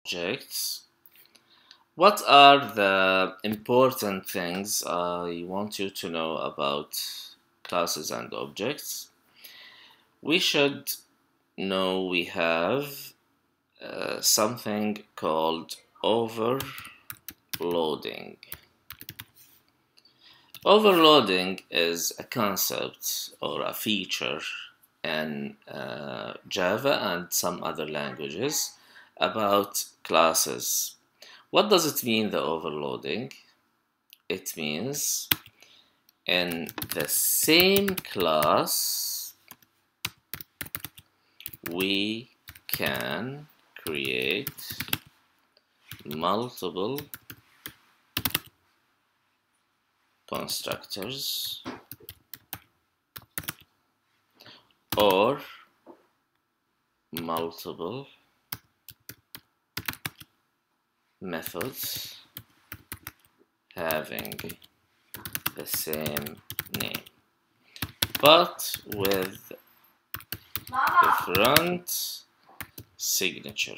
objects. What are the important things I want you to know about classes and objects? We should know we have something called overloading. Overloading is a concept or a feature in Java and some other languages about classes. What does it mean, the overloading? It means in the same class we can create multiple constructors or multiple methods having the same name, but with different signature.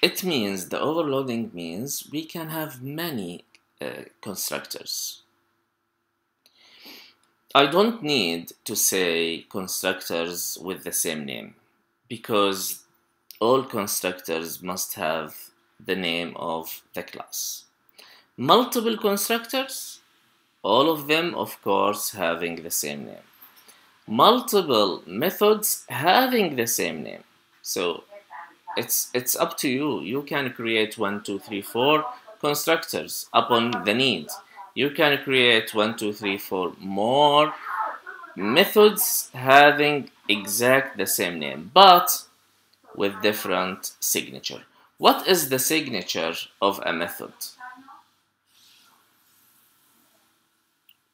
It means, the overloading means we can have many constructors. I don't need to say constructors with the same name, because all constructors must have the name of the class. Multiple constructors, all of them of course having the same name. Multiple methods having the same name. So it's up to you. You can create 1, 2, 3, 4 constructors upon the need. You can create 1, 2, 3, 4 more methods having exact the same name, but with different signature. What is the signature of a method?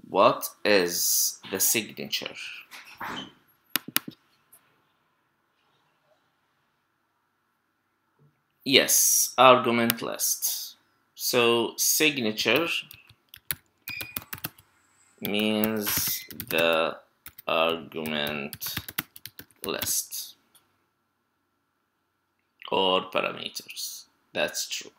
What is the signature? Yes, argument list. So signature means the argument list or parameters. That's true.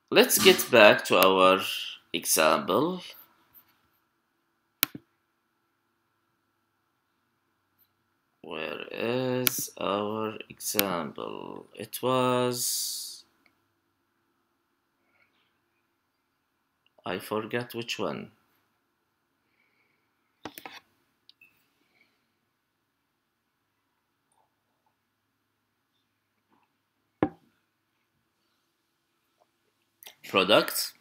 Let's get back to our example. Where is our example? It was... I forgot which one. Product.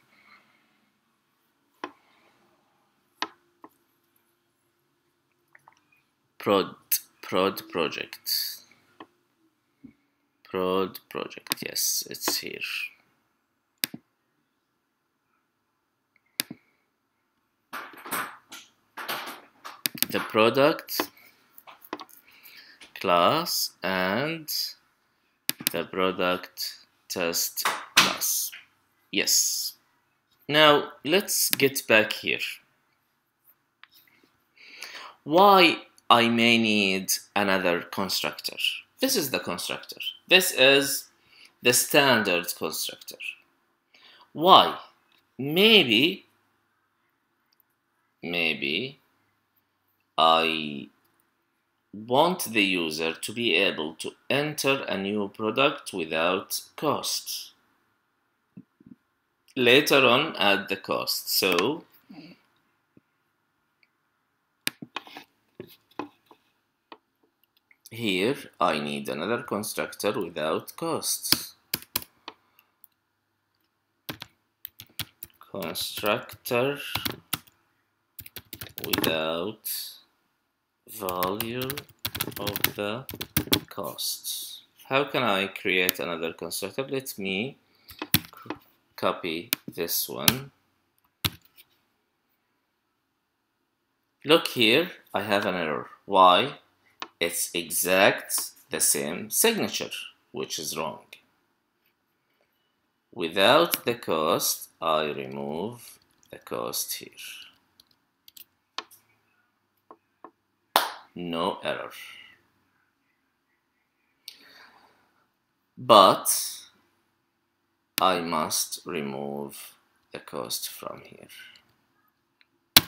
Prod project. Prod project, yes, it's here. The product class and the product test class. Yes. Now let's get back here. Why I may need another constructor? This is the constructor. This is the standard constructor. Why? Maybe I want the user to be able to enter a new product without cost. Later on, add the cost. So here I need another constructor without costs. Constructor without value of the costs. How can I create another constructor? Let me copy this one. Look here, I have an error. Why? It's exact the same signature. which is wrong. Without the cost, I remove the cost here. No error. But I must remove the cost from here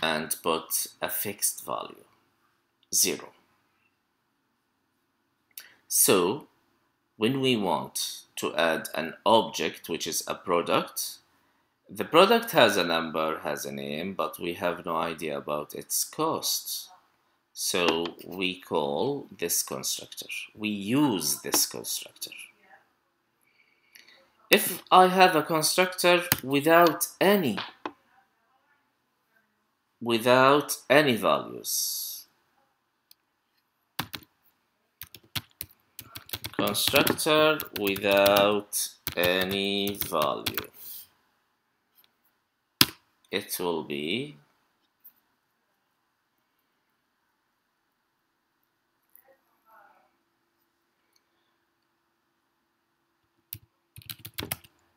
and put a fixed value, 0. So when we want to add an object which is a product, the product has a number, has a name, but we have no idea about its cost. So we call this constructor. We use this constructor. If I have a constructor without any values, constructor without any value, it will be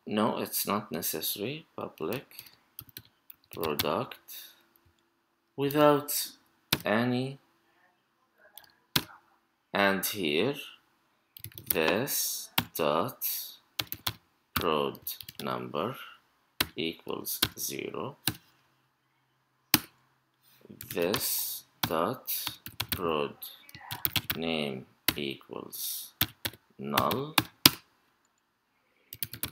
no, it's not necessary. Public product without any, and here this dot prod number equals 0. This dot prod name equals null.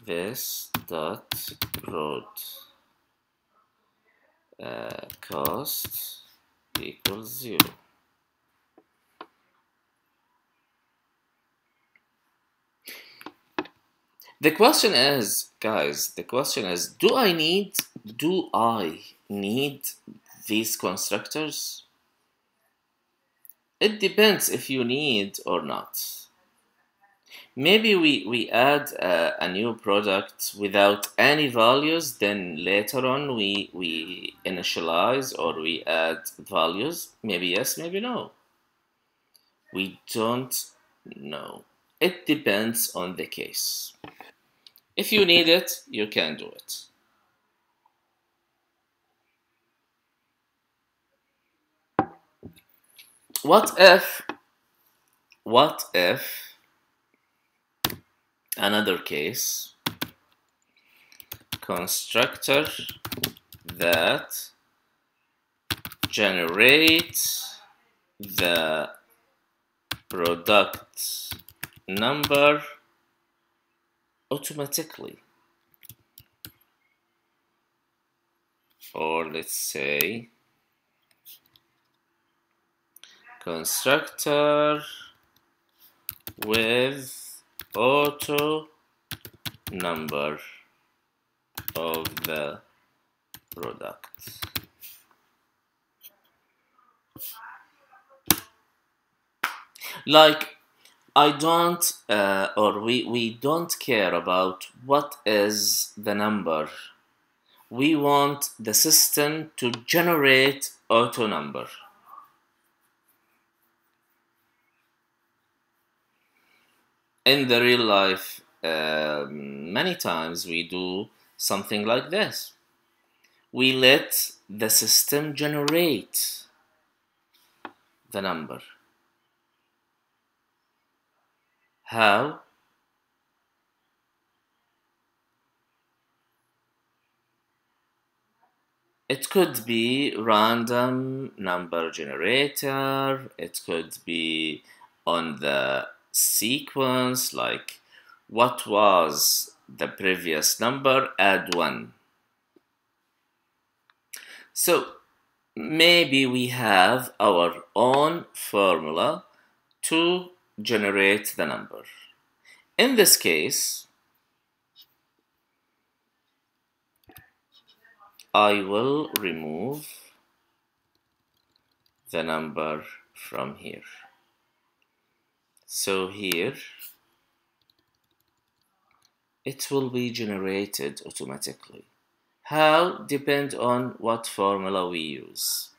This dot prod cost equals 0. The question is, guys, do I need these constructors? It depends if you need or not. Maybe we add a new product without any values, then later on we initialize or we add values. Maybe yes, maybe no. We don't know. It depends on the case. If you need it, you can do it. What if another case, constructor that generates the product number automatically, or let's say constructor with auto number of the product. Like I don't or we don't care about what is the number. We want the system to generate auto number. In the real life, many times we do something like this. We let the system generate the number. How? It could be random number generator, it could be on the sequence, like what was the previous number, add 1. So maybe we have our own formula to generate the number. In this case, I will remove the number from here. So here, it will be generated automatically. How? Depend on what formula we use.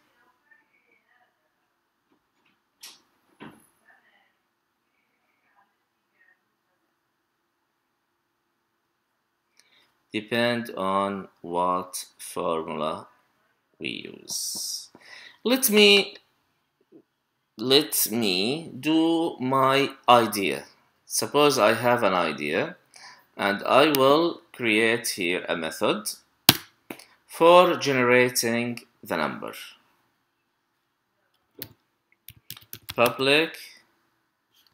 depend on what formula we use. Let me do my idea. Suppose I have an idea and I will create here a method for generating the number. Public,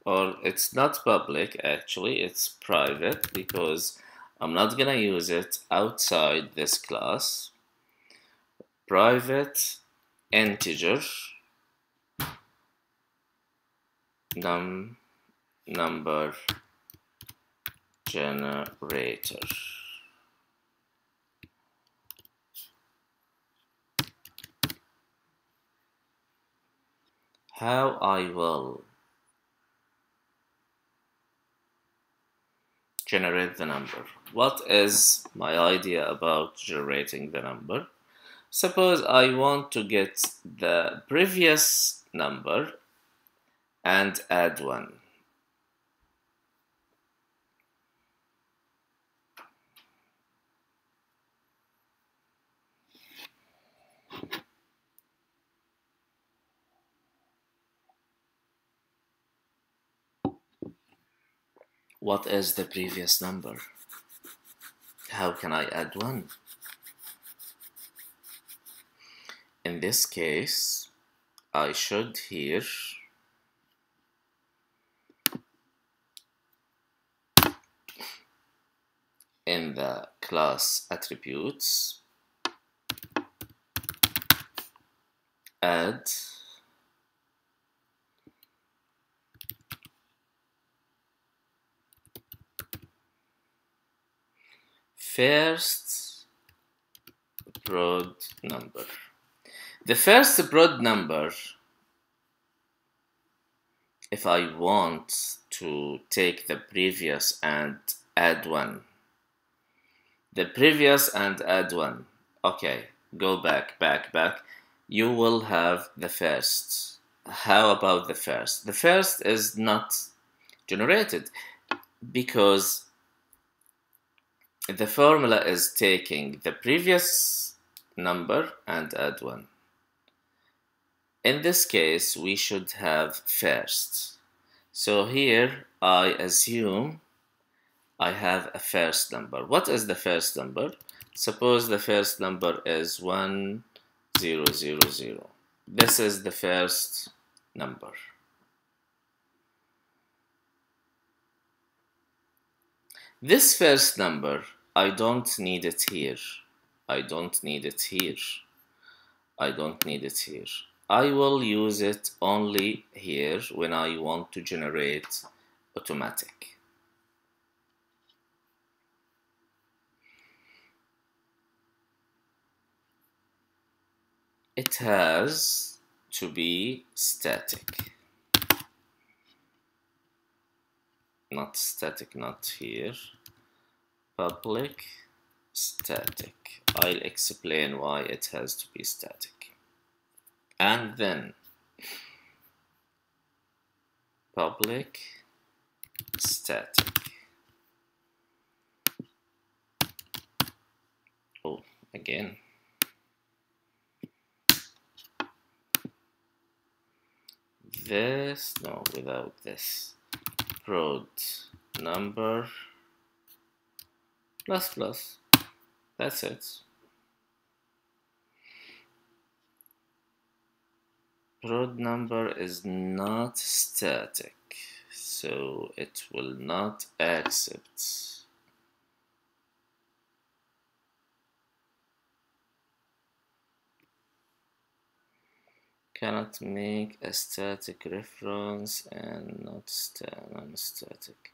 or it's not public actually, it's private because I'm not gonna use it outside this class. Private integer number generator. How I will generate the number. What is my idea about generating the number? Suppose I want to get the previous number and add 1. What is the previous number? How can I add 1? In this case, I should here in the class attributes add first broad number. The first broad number, if I want to take the previous and add 1, the previous and add 1, okay, go back, you will have the first. How about the first? The first is not generated because the formula is taking the previous number and add 1. In this case, we should have first. So here, I assume I have a first number. What is the first number? Suppose the first number is 1000. This is the first number. This first number, I don't need it here. I don't need it here. I don't need it here. I will use it only here when I want to generate automatic. It has to be static. Not static, not here. Public static. I'll explain why it has to be static. And then public static. Oh, again. This, no, without this. Prod number plus plus. That's it. Prod number is not static, so it will not accept. Cannot make a static reference and not non-static.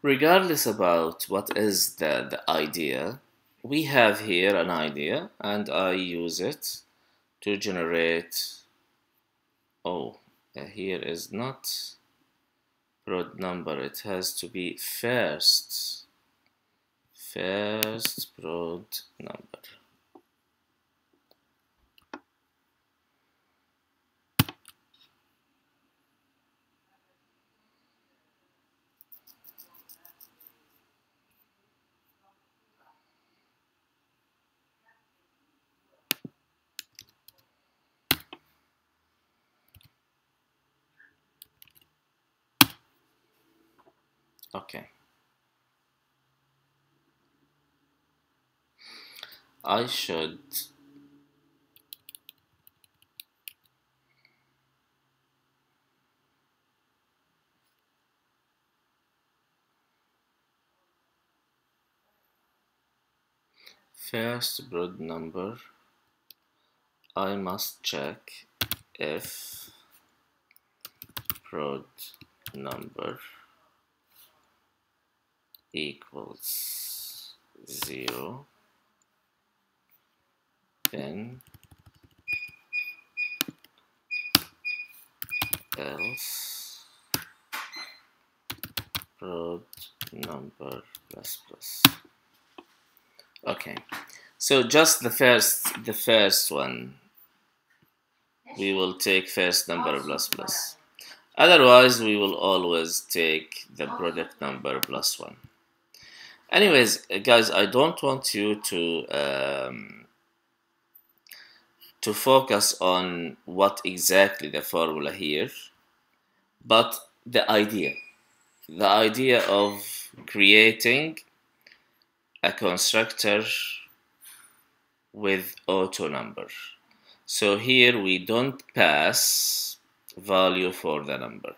Regardless about what is the idea, we have here an idea and I use it to generate, here is not prod number, it has to be first prod number. Okay. I should first broad number, I must check if broad number equals 0, then else broad number plus plus. Okay, so just the first one, we will take first number plus plus. Otherwise, we will always take the product number plus 1. Anyways, guys, I don't want you to focus on what exactly the formula here, but the idea of creating a constructor with auto number. So here we don't pass value for the number,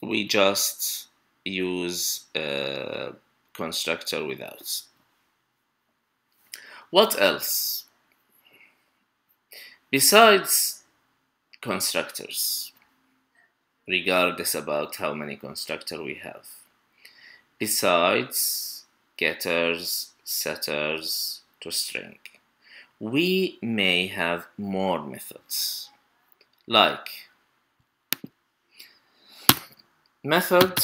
we just use a constructor without. What else? Besides constructors, regardless about how many constructors we have, besides getters, setters to string, we may have more methods, like method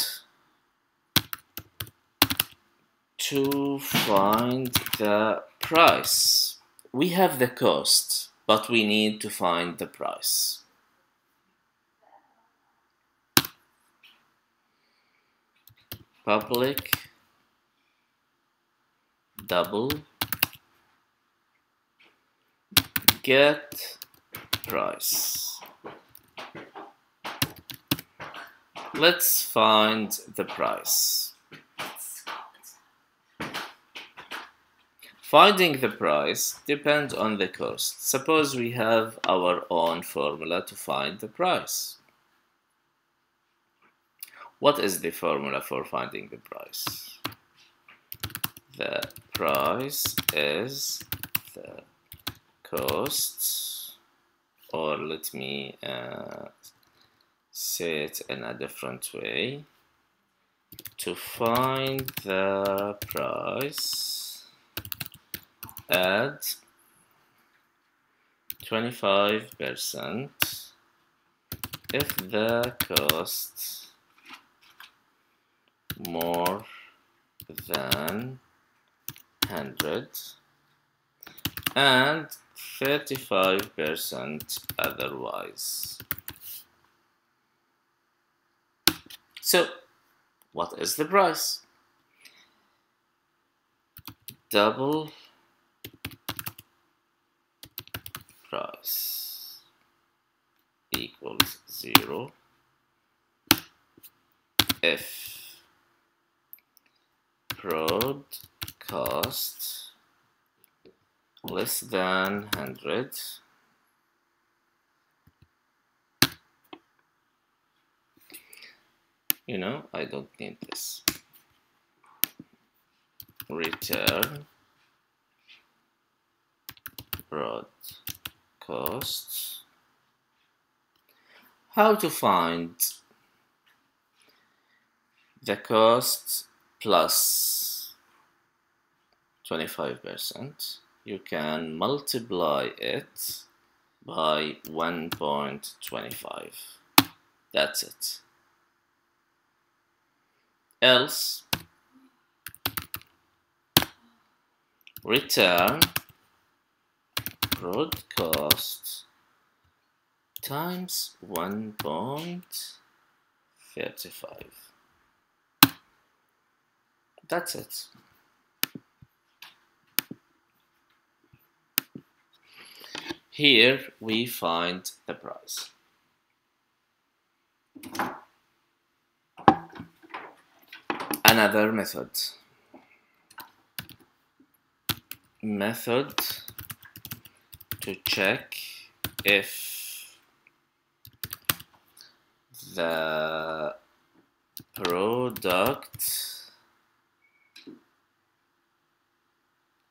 to find the price. We have the cost, but we need to find the price. Public double get price. Let's find the price. Finding the price depends on the cost. Suppose we have our own formula to find the price. What is the formula for finding the price? The price is the cost, or let me say it in a different way. To find the price, add 25% if the cost more than 100 and 35% otherwise. So, what is the price? Double price equals 0 if prod cost less than 100 I don't need this. Return prod costs. How to find the cost plus 25%, you can multiply it by 1.25. That's it. Else, return prod cost times 1.35. That's it. Here we find the price. Another method to check if the product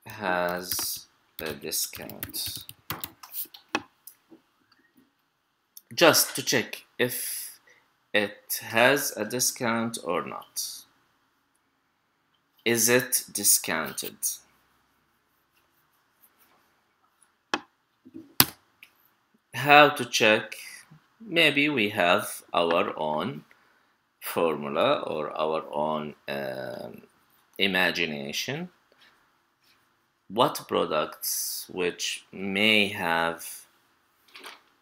has a discount. Just to check if it has a discount or not. Is it discounted? How to check? Maybe we have our own formula or our own imagination. What products which may have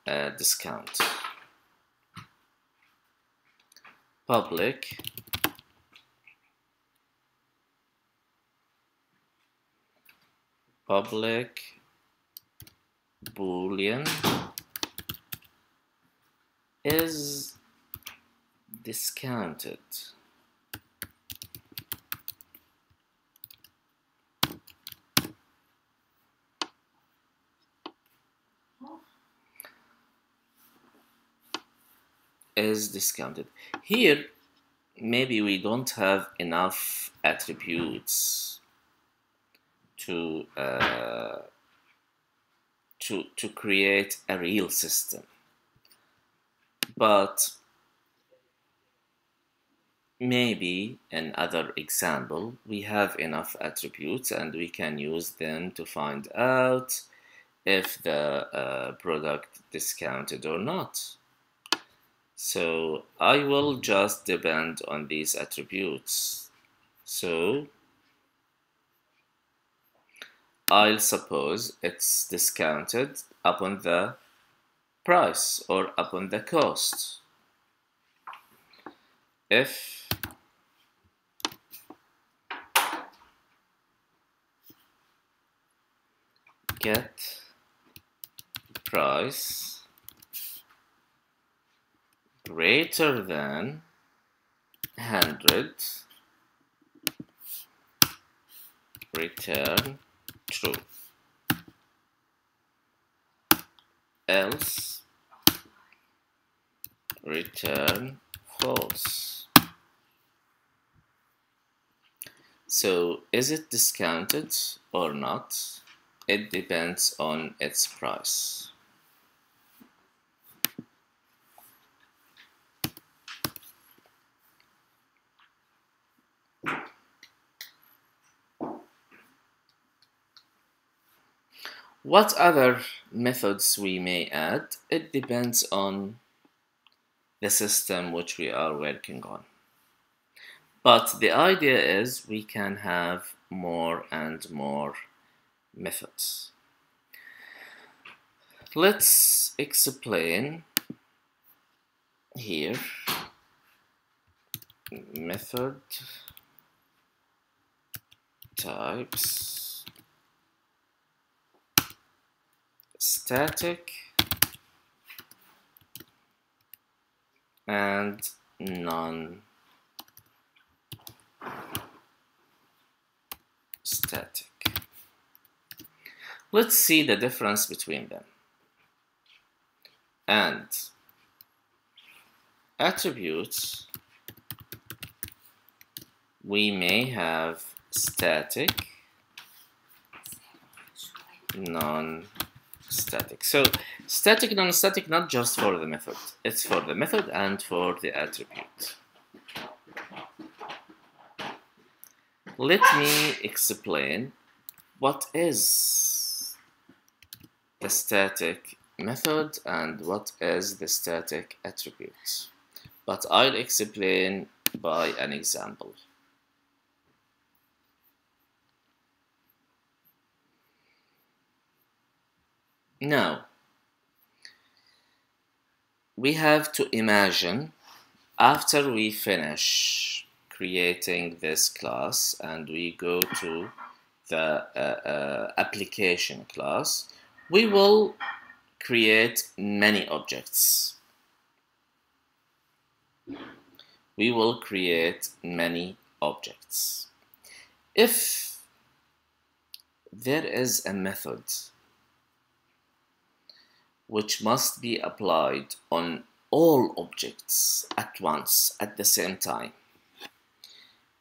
a discount? Public Boolean is discounted. Is discounted. Here, maybe we don't have enough attributes to create a real system, but maybe in other example we have enough attributes and we can use them to find out if the product discounted or not. So I will just depend on these attributes. So I'll suppose it's discounted upon the price or upon the cost. If get price greater than 100, return true. Else, return false. So, is it discounted or not? It depends on its price. What other methods we may add? It depends on the system which we are working on. But the idea is we can have more and more methods. Let's explain here method types, static and non-static. Let's see the difference between them. And attributes, we may have static, non-static. So static, non-static, not just for the method. It's for the method and for the attribute. Let me explain what is the static method and what is the static attribute, but I'll explain by an example. Now, we have to imagine after we finish creating this class and we go to the application class, we will create many objects. We will create many objects. If there is a method which must be applied on all objects at once, at the same time,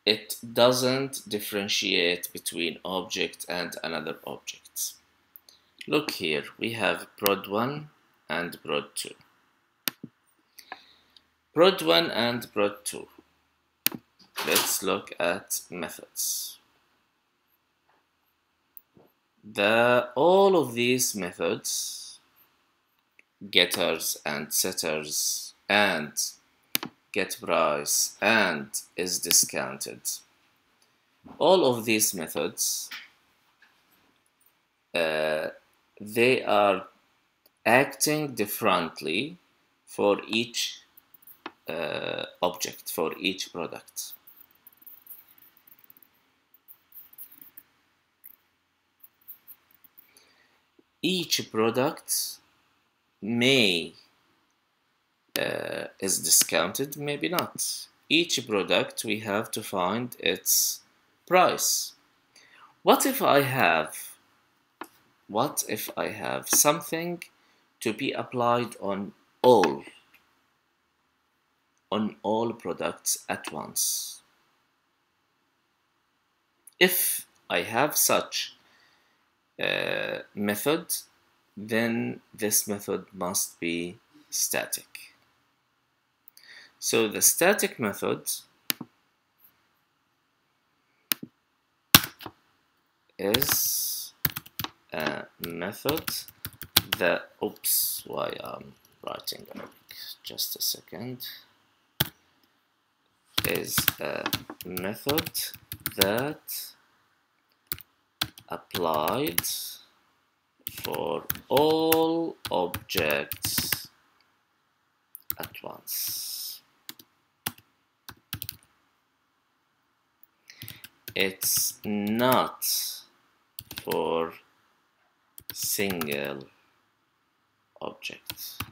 it doesn't differentiate between object and another object. Look here, we have prod1 and prod2. Prod1 and prod2. Let's look at methods. All of these methods, getters and setters and getPrice and isDiscounted, all of these methods, they are acting differently for each object, for each product. Each product may is discounted, maybe not. Each product we have to find its price. What if I have something to be applied on all products at once? If I have such method, then this method must be static. So the static method is a method that, why I'm writing Arabic, just a second, is a method that applied for all objects at once. It's not for single object,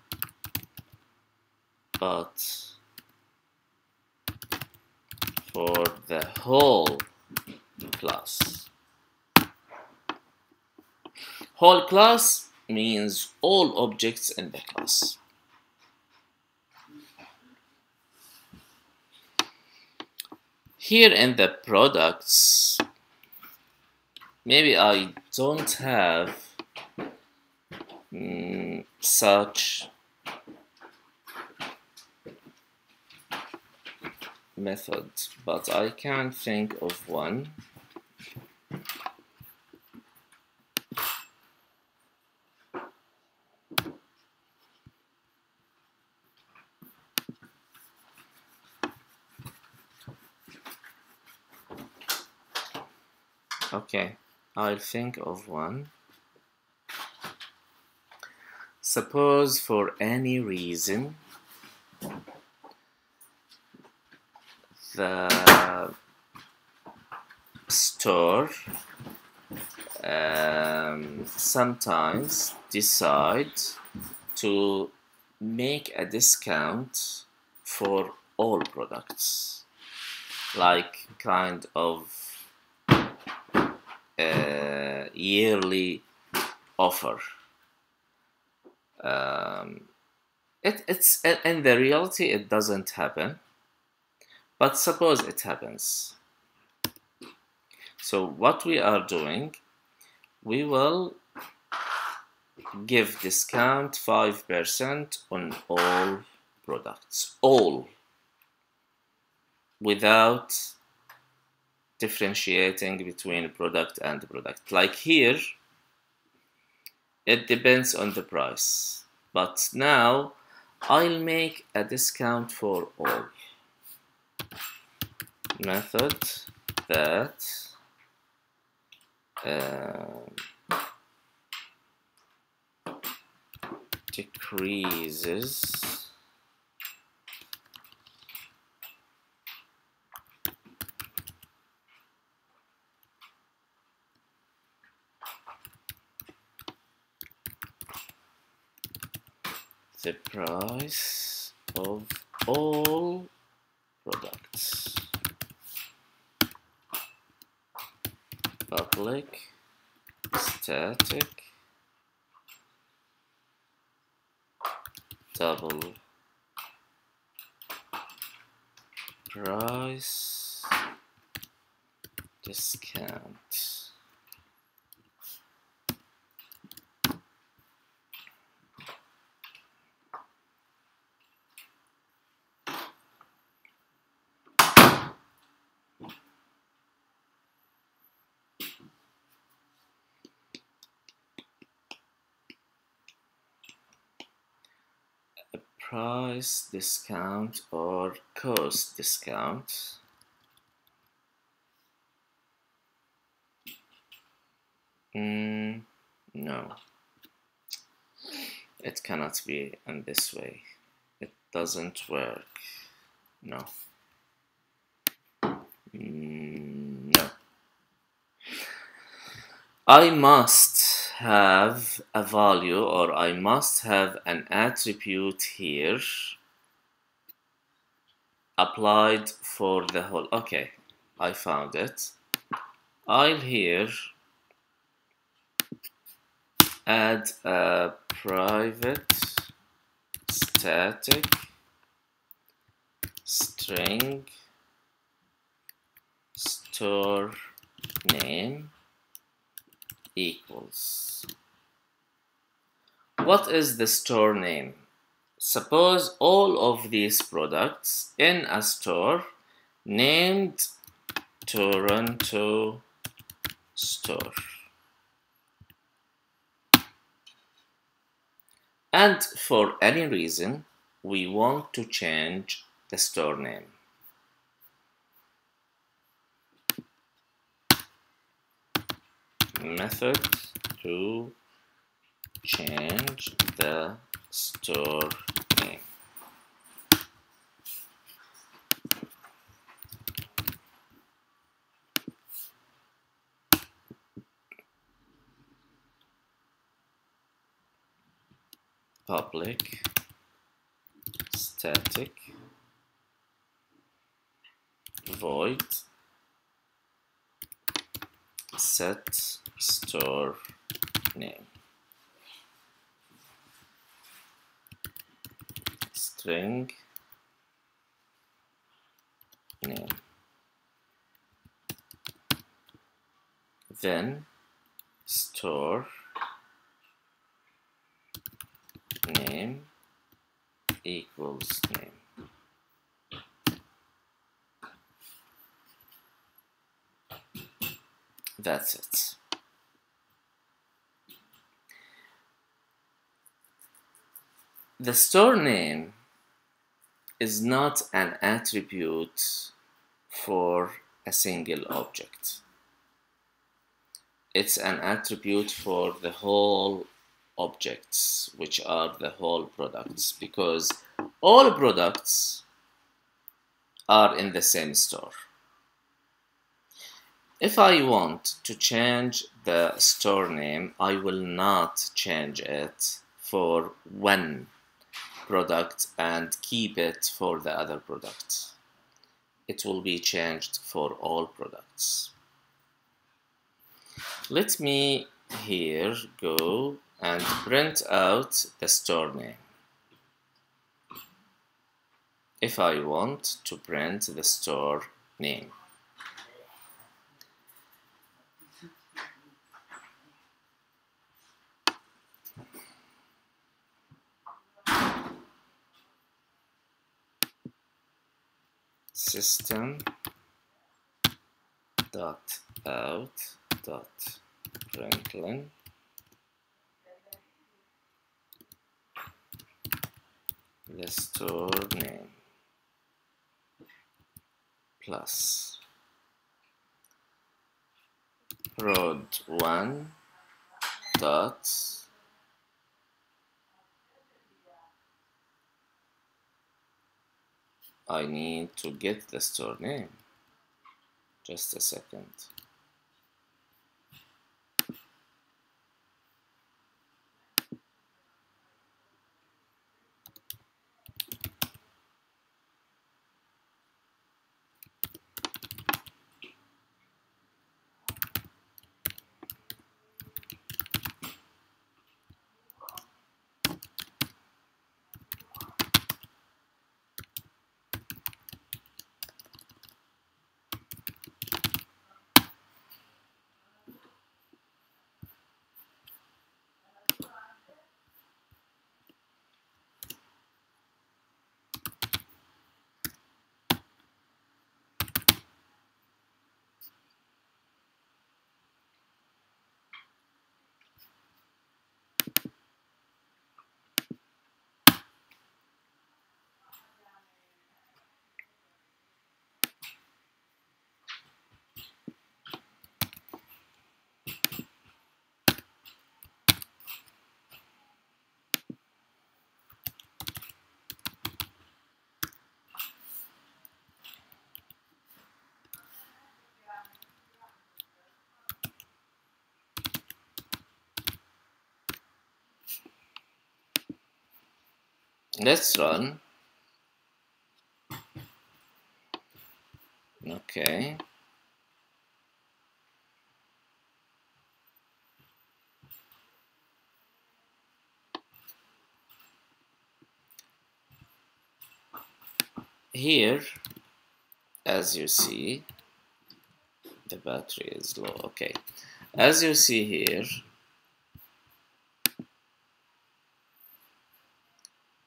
but for the whole class. Whole class means all objects in the class. Here in the products, maybe I don't have such method, but I can think of one. Okay, I'll think of one. Suppose for any reason the store sometimes decide to make a discount for all products, like kind of yearly offer. It's in the reality it doesn't happen, but suppose it happens. So what we are doing, we will give discount 5% on all products, all, without differentiating between product and product. Like here, it depends on the price. But now, I'll make a discount for all. Method that decreases the price of all products. Public static double price discount. Price discount or cost discount. No, it cannot be in this way. It doesn't work. No. No. I must have a value, or I must have an attribute here applied for the whole. Okay, I found it. I'll here add a private static string store name equals. What is the store name? Suppose all of these products in a store named Toronto store. And for any reason, we want to change the store name. Method to change the store name. Public static void set store name string name, then store name equals name. That's it. The store name is not an attribute for a single object. It's an attribute for the whole objects, which are the whole products, because all products are in the same store. If I want to change the store name, I will not change it for one product and keep it for the other product. It will be changed for all products. Let me here go and print out the store name. If I want to print the store name, system dot out dot println the store name plus prod1 dot I need to get the store name. Just a second. Let's run. Okay. Here, as you see, the battery is low. Okay. As you see here,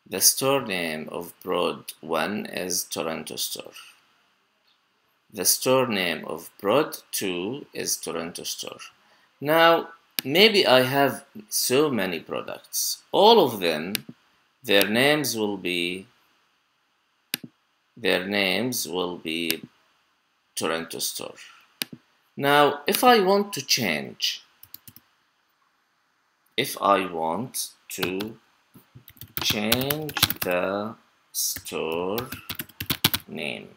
the store name of prod1 is Toronto Store. The store name of prod2 is Toronto Store. Now, maybe I have so many products. All of them, their names will be Toronto Store. Now, if I want to change the store name,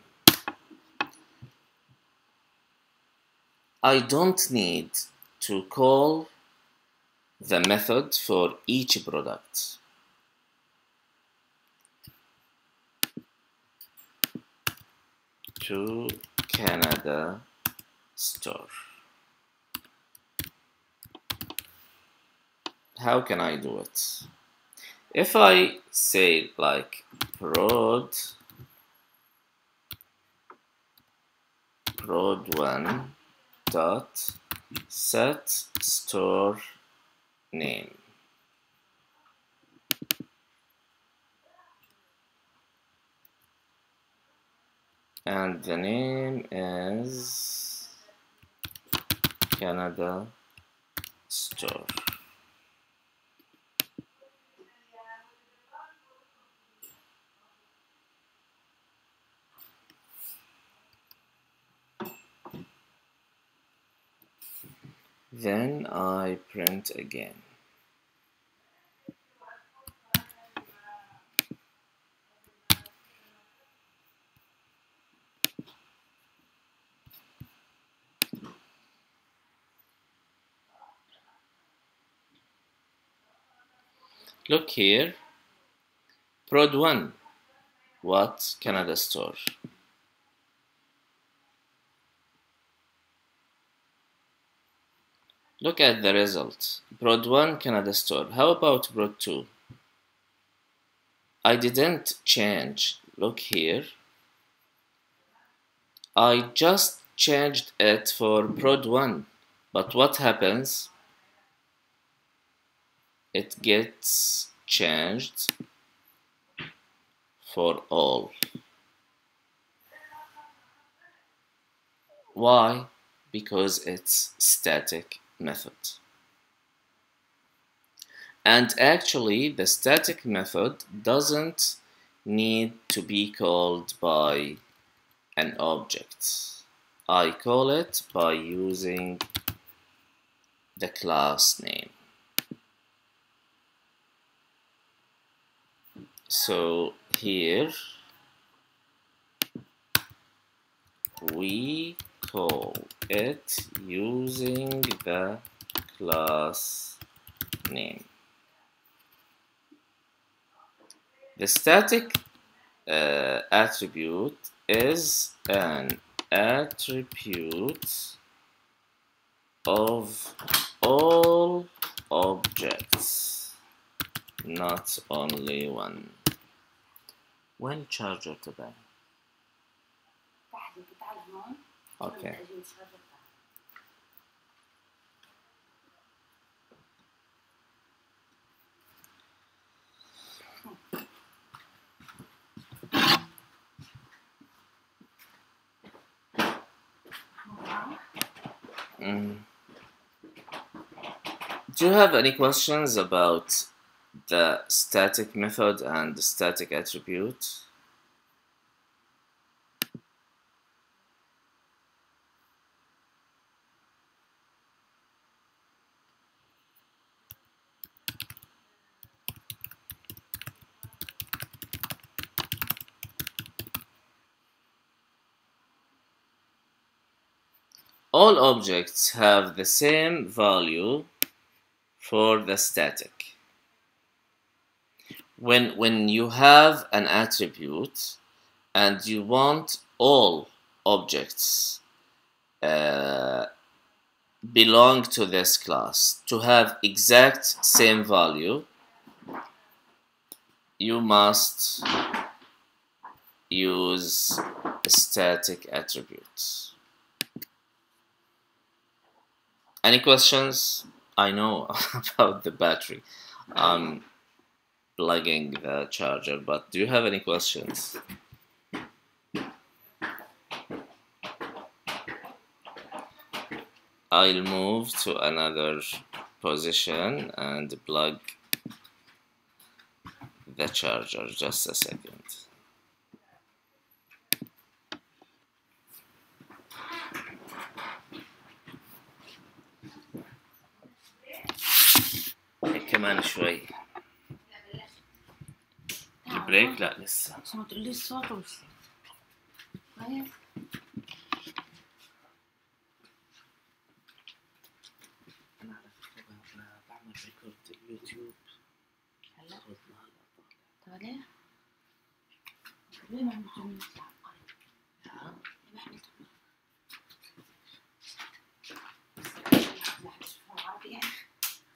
I don't need to call the method for each product. To Canada Store. How can I do it? If I say like prod1 dot set store name, and the name is Canada Store. Then I print again. Look here, prod1, what? Canada Store. Look at the result. prod1 Canada Store. How about prod2? I didn't change. Look here. I just changed it for prod1. But what happens? It gets changed for all. Why? because it's static method. And actually, the static method doesn't need to be called by an object. I call it by using the class name. So here we call it using the class name. The static attribute is an attribute of all objects, not only one. When charger تبعي؟ Okay. Do you have any questions about the static method and the static attribute? All objects have the same value for the static. When you have an attribute and you want all objects belong to this class to have exact same value, you must use static attributes. Any questions? I know about the battery. I'm plugging the charger, but do you have any questions? I'll move to another position and plug the charger. Just a second. كمان شوي. البريك لا لسه. عشان ما تقوليش صوت وش. كويس. أنا على فكرة بعمل ريكورد اليوتيوب. هلا. طالع. ليه ما عملتوا ها؟ ما عملتوا.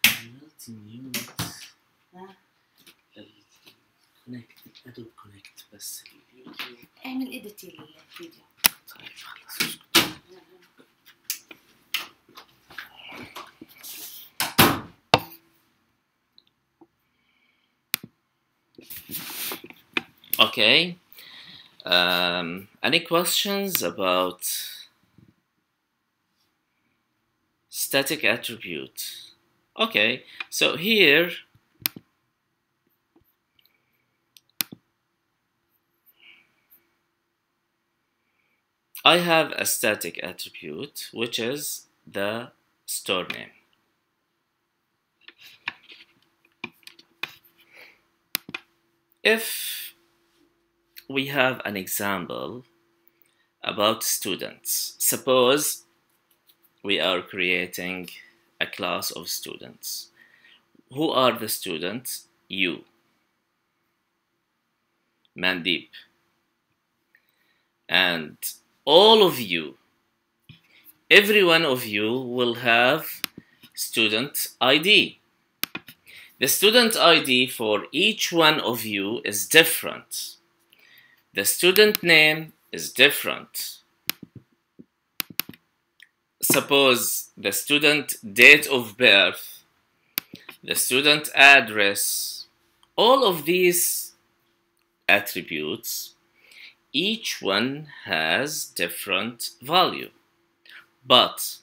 عملت ميوت. ها؟ كونكت ادوب كونكت بس اليوتيوب. اعمل اديت للفيديو. طيب خلاص. Okay. Any questions about static attribute? Okay, so here I have a static attribute which is the store name. If we have an example about students, suppose we are creating a class of students. Who are the students? You, Mandeep, and all of you, every one of you will have student ID. The student ID for each one of you is different. The student name is different. Suppose the student date of birth, the student address, all of these attributes, each one has different value. But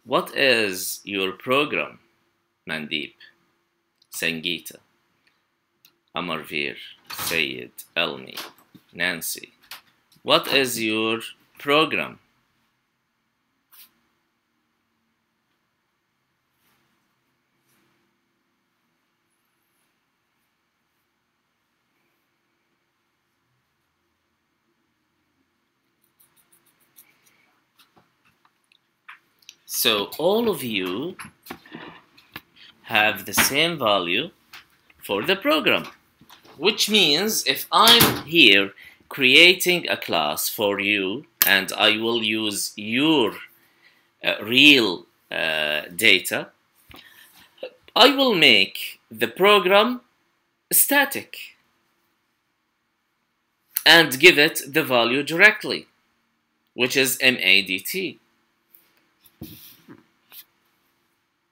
what is your program, Mandeep, Sangeeta, Amarveer, Sayed, Elmi, Nancy? What is your program? So all of you have the same value for the program, which means if I'm here creating a class for you and I will use your real data, I will make the program static and give it the value directly, which is MADT.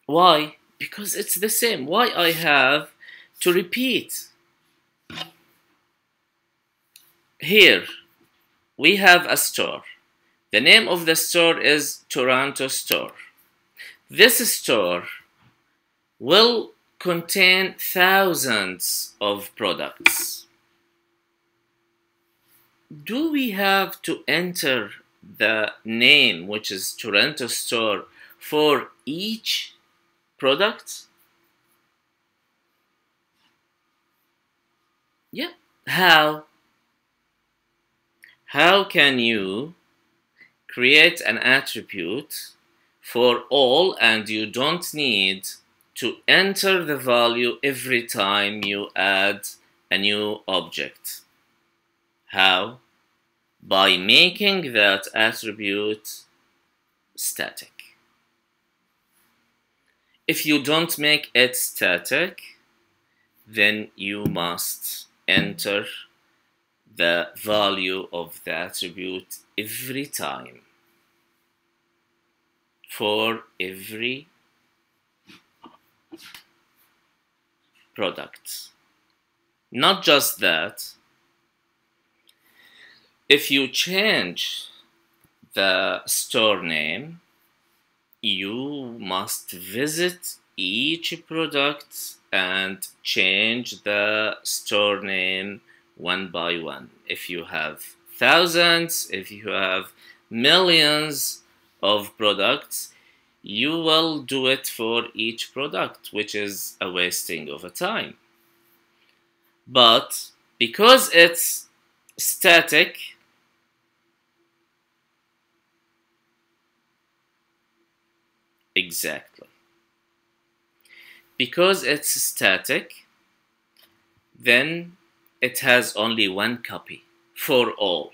Why? Because it's the same. Why I have to repeat? Here we have a store. The name of the store is Toronto Store. This store will contain thousands of products. Do we have to enter the name, which is Toronto Store, for each product? Yeah. How? How can you create an attribute for all and you don't need to enter the value every time you add a new object? How? By making that attribute static. If you don't make it static, then you must enter the value of the attribute every time for every product. Not just that, if you change the store name, you must visit each product and change the store name one by one. If you have thousands, if you have millions of products, you will do it for each product, which is a wasting of a time. But because it's static, exactly. Because it's static, then it has only one copy for all.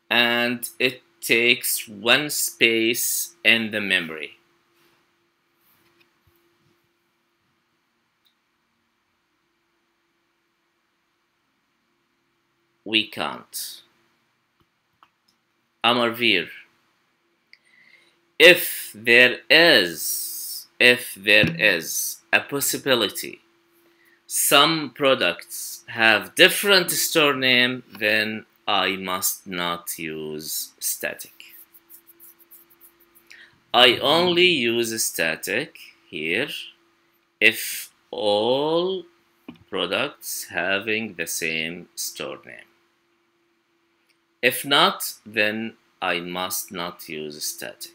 And it takes one space in the memory. We can't. Amarveer, if there is a possibility some products have different store name, then I must not use static. I only use static here if all products having the same store name. If not, then I must not use static.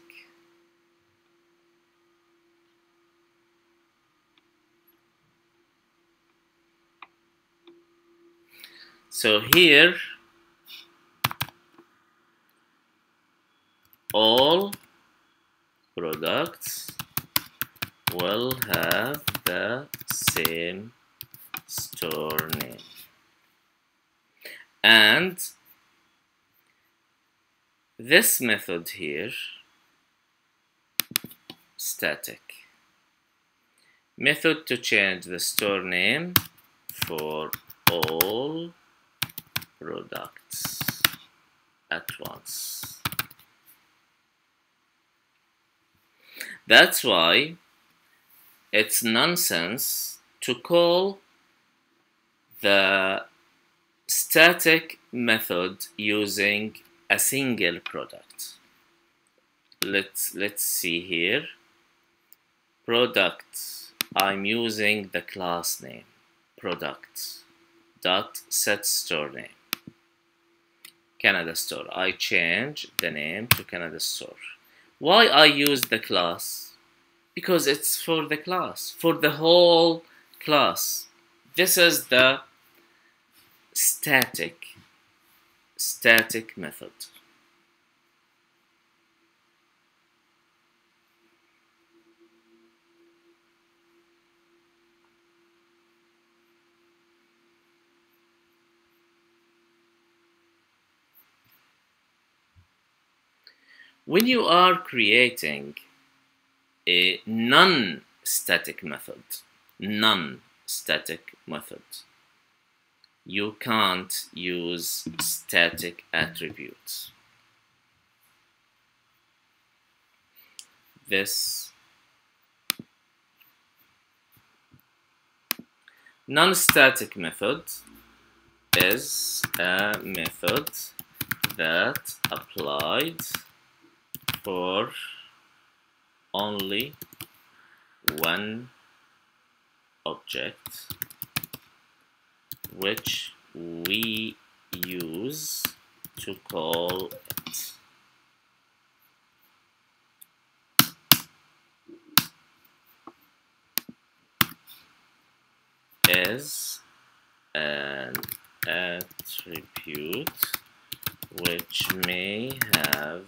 So here, all products will have the same store name. And this method here, static, method to change the store name for all products at once. That's why it's nonsense to call the static method using a single product. Let's see here. Product, I'm using the class name product dot set store name Canada Store. I change the name to Canada Store. Why I use the class? Because it's for the class, for the whole class. This is the static method. When you are creating a non-static method, you can't use static attributes. This non-static method is a method that applied for only one object, which we use to call it. Is an attribute which may have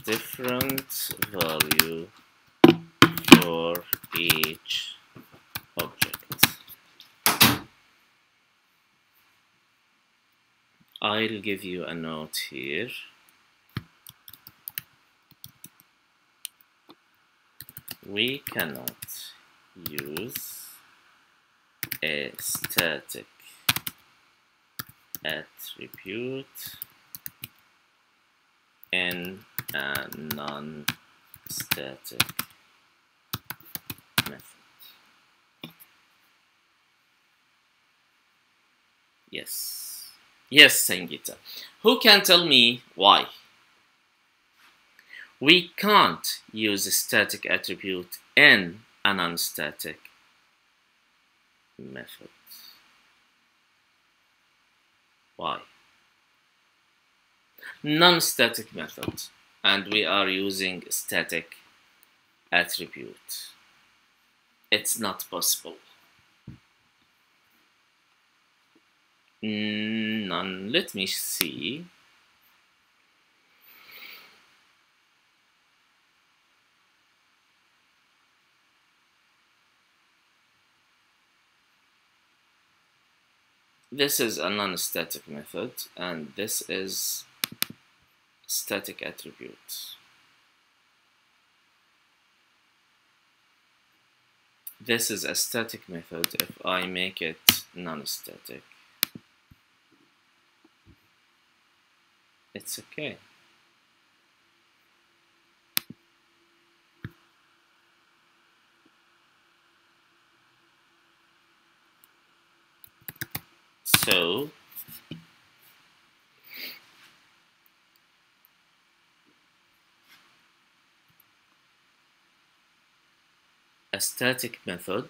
different value for each object. I'll give you a note here. We cannot use a static attribute in a non-static method. Yes, Sangeeta. Who can tell me why? We can't use a static attribute in a non-static method. Why? Non-static method, and we are using static attribute. It's not possible. None. Let me see. This is a non-static method, and this is static attribute. This is a static method if I make it non-static. It's okay. So a static method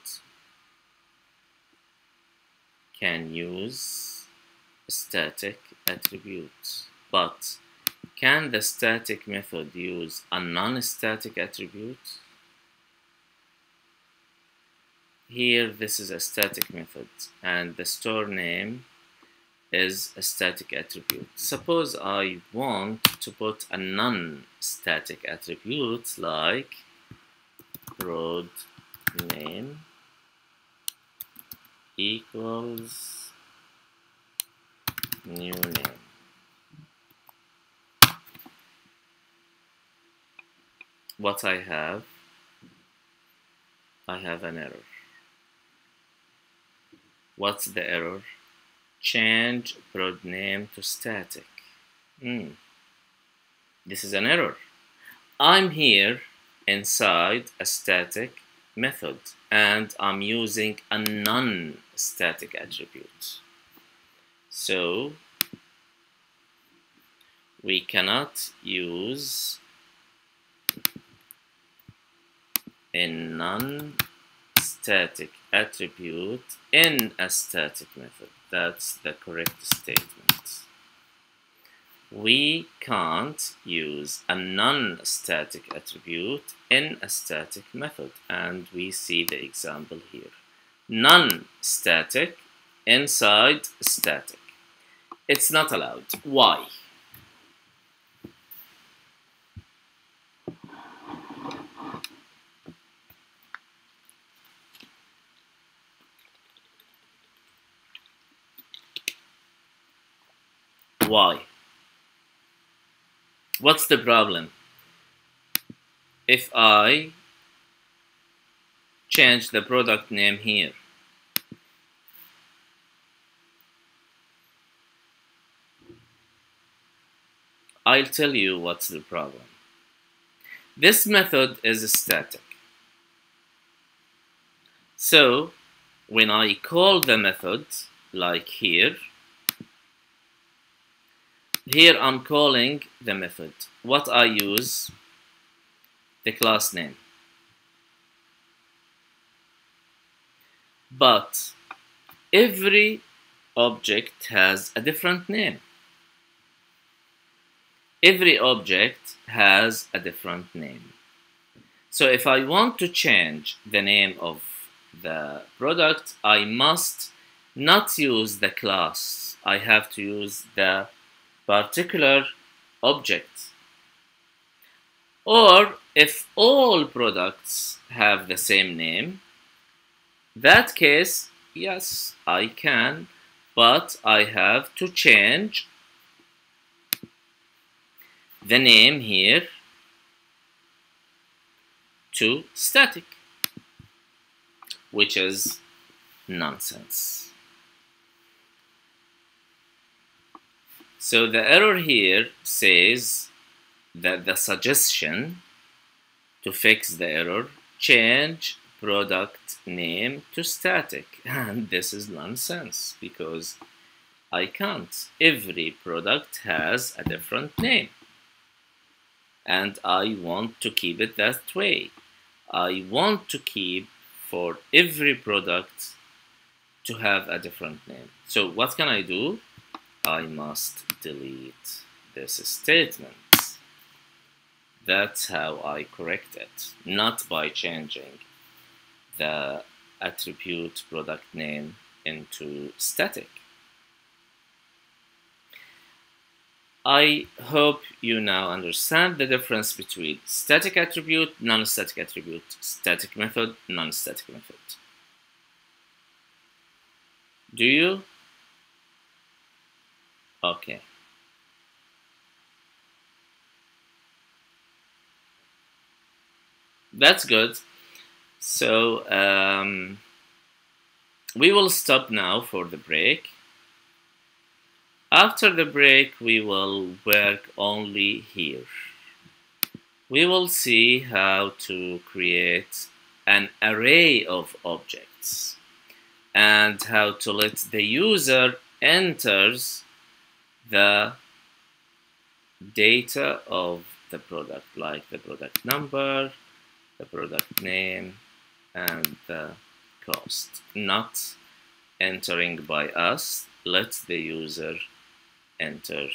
can use static attributes, but can the static method use a non-static attribute? Here, this is a static method, and the store name is a static attribute. Suppose I want to put a non-static attribute like prod name equals new name. What I have an error. What's the error? Change prod name to static. This is an error. I'm here inside a static method, and I'm using a non-static attribute. So we cannot use a non-static attribute in a static method. That's the correct statement. We can't use a non-static attribute in a static method, and we see the example here. Non-static inside static. It's not allowed. Why? Why? What's the problem? If I change the product name here, I'll tell you what's the problem. This method is static. So when I call the method, like here I'm calling the method. What I use? The class name. But every object has a different name. Every object has a different name. So if I want to change the name of the product, I must not use the class. I have to use the particular object. Or if all products have the same name, that case, yes, I can, but I have to change the name here to static, which is nonsense. So the error here says that the suggestion to fix the error, change product name to static, and this is nonsense because I can't. Every product has a different name, and I want to keep it that way. I want to keep for every product to have a different name. So what can I do? I must delete this statement. That's how I correct it, not by changing the attribute product name into static. I hope you now understand the difference between static attribute, non-static attribute, static method, non-static method. Do you? Okay. That's good. So we will stop now for the break. After the break, we will work only here. We will see how to create an array of objects and how to let the user enters the data of the product, like the product number, the product name, and the cost. Not entering by us, let the user enter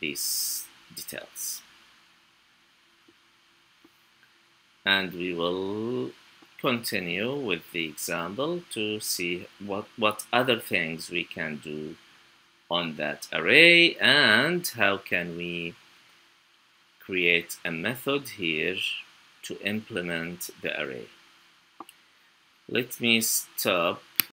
these details. And we will continue with the example to see what other things we can do on that array and how can we create a method here to implement the array. Let me stop